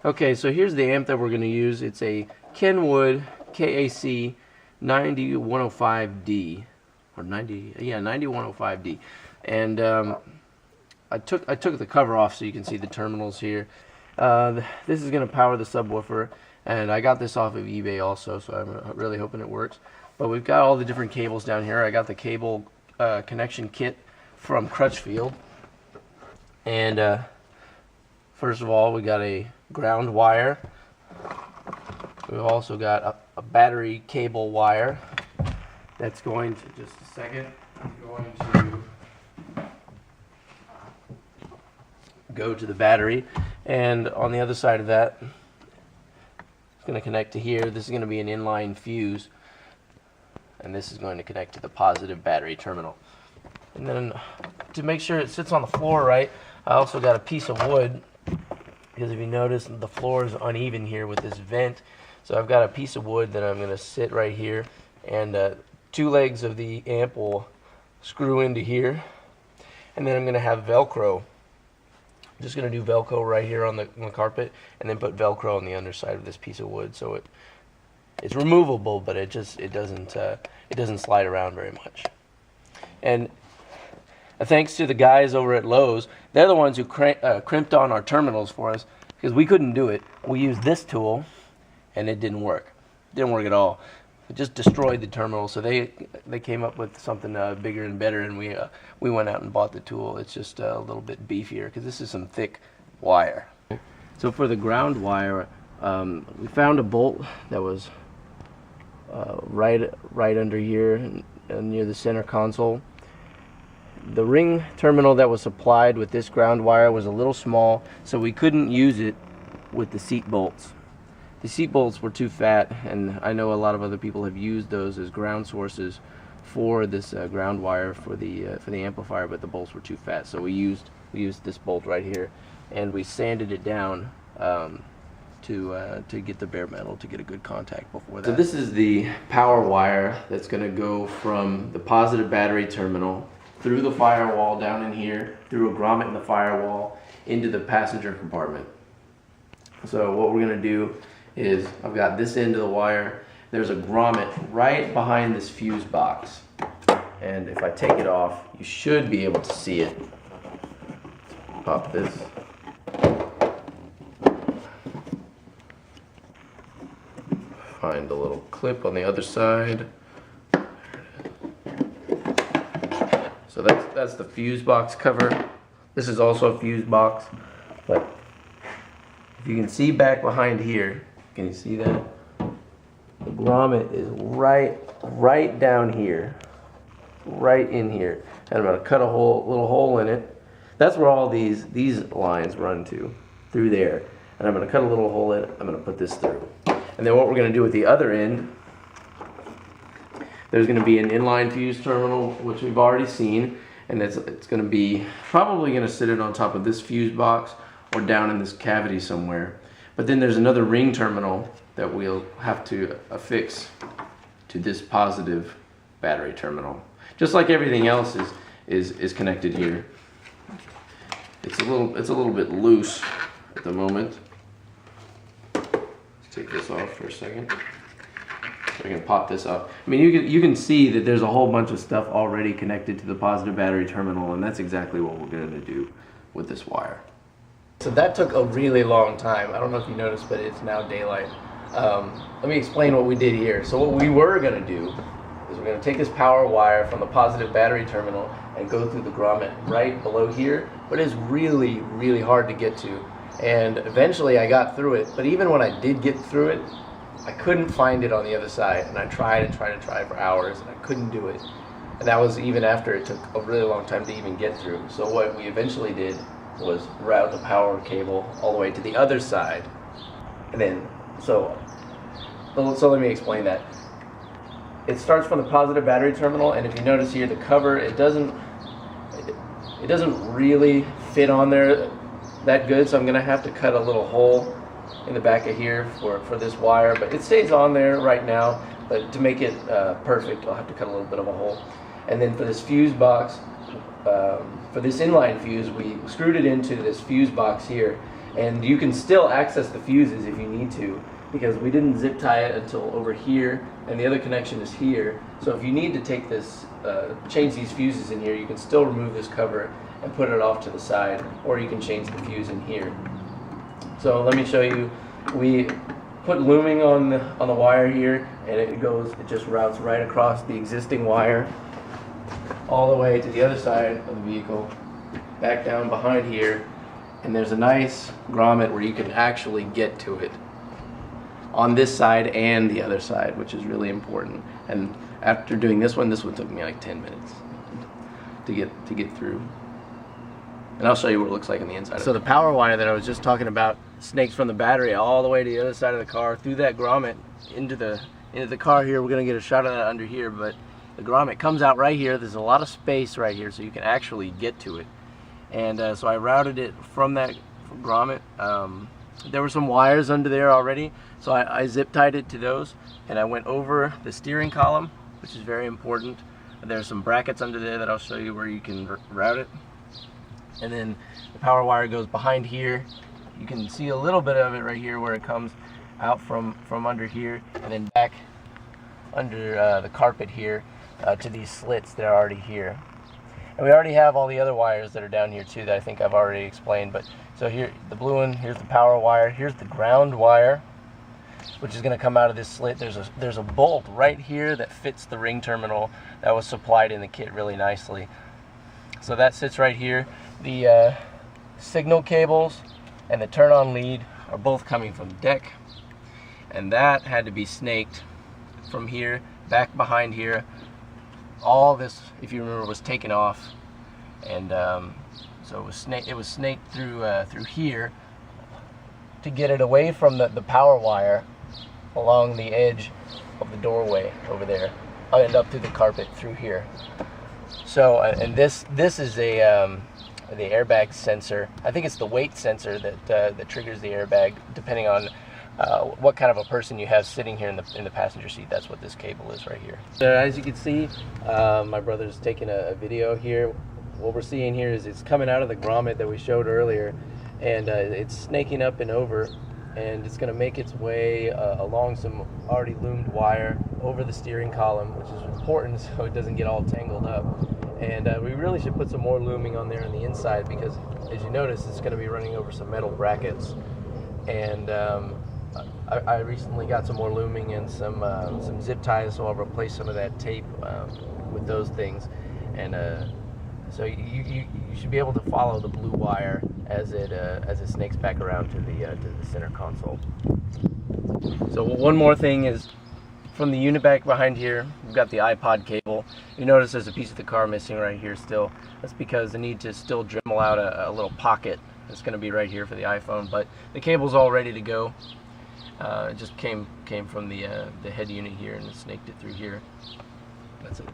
Okay, so here's the amp that we're going to use. It's a Kenwood KAC 9105D or 9105D, and I took the cover off so you can see the terminals here. This is going to power the subwoofer, and I got this off of eBay also, so I'm really hoping it works. But we've got all the different cables down here. I got the cable connection kit from Crutchfield, and first of all, we got a ground wire. We've also got a battery cable wire that's going to, just a second, going to go to the battery, and on the other side of that, it's going to connect to here. This is going to be an inline fuse, and this is going to connect to the positive battery terminal. And then to make sure it sits on the floor right, I also got a piece of wood, because if you notice, the floor is uneven here with this vent. So I've got a piece of wood that I'm going to sit right here, and two legs of the amp will screw into here, and then I'm going to have Velcro. I'm just going to do Velcro right here on the carpet, and then put Velcro on the underside of this piece of wood, so it's removable, but it doesn't slide around very much. And thanks to the guys over at Lowe's, they're the ones who crimped on our terminals for us, because we couldn't do it. We used this tool, and it didn't work. It didn't work at all. It just destroyed the terminal. So they came up with something bigger and better, and we went out and bought the tool. It's just a little bit beefier, because this is some thick wire. So for the ground wire, we found a bolt that was right under here and near the center console. The ring terminal that was supplied with this ground wire was a little small, so we couldn't use it with the seat bolts. The seat bolts were too fat, and I know a lot of other people have used those as ground sources for this ground wire for the amplifier, but the bolts were too fat, so we used this bolt right here, and we sanded it down to get the bare metal to get a good contact before that. So this is the power wire that's going to go from the positive battery terminal through the firewall down in here, through a grommet in the firewall, into the passenger compartment. So what we're going to do is, I've got this end of the wire, there's a grommet right behind this fuse box, and if I take it off, you should be able to see it. Pop this. Find a little clip on the other side. So that's the fuse box cover. This is also a fuse box, but if you can see back behind here, can you see that? The grommet is right down here, right in here, and I'm going to cut a little hole in it. That's where all these lines run to, through there, and I'm going to cut a little hole in it. I'm going to put this through, and then what we're going to do at the other end, there's going to be an inline fuse terminal, which we've already seen, and it's going to be probably going to sit it on top of this fuse box or down in this cavity somewhere. But then there's another ring terminal that we'll have to affix to this positive battery terminal. Just like everything else is connected here. It's a little bit loose at the moment. Let's take this off for a second. So I can pop this up. I mean, you can see that there's a whole bunch of stuff already connected to the positive battery terminal, and that's exactly what we're going to do with this wire. So that took a really long time. I don't know if you noticed, but it's now daylight. Let me explain what we did here. So what we were going to do is we're going to take this power wire from the positive battery terminal and go through the grommet right below here, but it's really, really hard to get to. And eventually I got through it, but even when I did get through it, I couldn't find it on the other side, and I tried and tried and tried for hours, and I couldn't do it. And that was even after it took a really long time to even get through. So what we eventually did was route the power cable all the way to the other side. And then, so let me explain that. It starts from the positive battery terminal, and if you notice here, the cover, it doesn't really fit on there that good, so I'm gonna have to cut a little hole in the back of here for this wire, but it stays on there right now, but to make it perfect, I'll have to cut a little bit of a hole. And then for this fuse box, for this inline fuse, we screwed it into this fuse box here, And you can still access the fuses if you need to, because we didn't zip tie it until over here, and the other connection is here. So if you need to take this, change these fuses in here, you can still remove this cover and put it off to the side, or you can change the fuse in here. So let me show you. We put looming on the wire here, and it just routes right across the existing wire all the way to the other side of the vehicle, back down behind here, and there's a nice grommet where you can actually get to it on this side and the other side, which is really important. And after doing this one took me like 10 minutes to get through. And I'll show you what it looks like on the inside. So the power wire that I was just talking about snakes from the battery all the way to the other side of the car, through that grommet into the car here. We're gonna get a shot of that under here, but the grommet comes out right here. There's a lot of space right here, so you can actually get to it. And so I routed it from that grommet. There were some wires under there already, so I zip tied it to those, and I went over the steering column, which is very important. There's some brackets under there that I'll show you where you can route it. And then the power wire goes behind here. You can see a little bit of it right here where it comes out from under here, and then back under the carpet here to these slits that are already here. And we already have all the other wires that are down here too that I think I've already explained. But so here, the blue one, here's the power wire, here's the ground wire, which is going to come out of this slit. There's a bolt right here that fits the ring terminal that was supplied in the kit really nicely. So that sits right here. The signal cables and the turn on lead are both coming from deck, and that had to be snaked from here back behind here. All this, if you remember, was taken off, and so it was snaked through here to get it away from the power wire along the edge of the doorway over there, and up through the carpet through here. So and this is the airbag sensor. I think it's the weight sensor that triggers the airbag, depending on what kind of a person you have sitting here in the passenger seat. That's what this cable is right here. So as you can see, my brother's taking a video here. What we're seeing here is it's coming out of the grommet that we showed earlier, and it's snaking up and over, and it's going to make its way along some already loomed wire over the steering column, which is important so it doesn't get all tangled up. And we really should put some more looming on there on the inside, because as you notice, it's going to be running over some metal brackets. And I recently got some more looming and some zip ties, so I'll replace some of that tape with those things. And so you should be able to follow the blue wire as it snakes back around to the center console. So one more thing is, from the unit back behind here, we've got the iPod cable. You notice there's a piece of the car missing right here still. That's because I need to still Dremel out a little pocket that's going to be right here for the iPhone, but the cable's all ready to go. It just came from the head unit here, and it snaked it through here. That's it.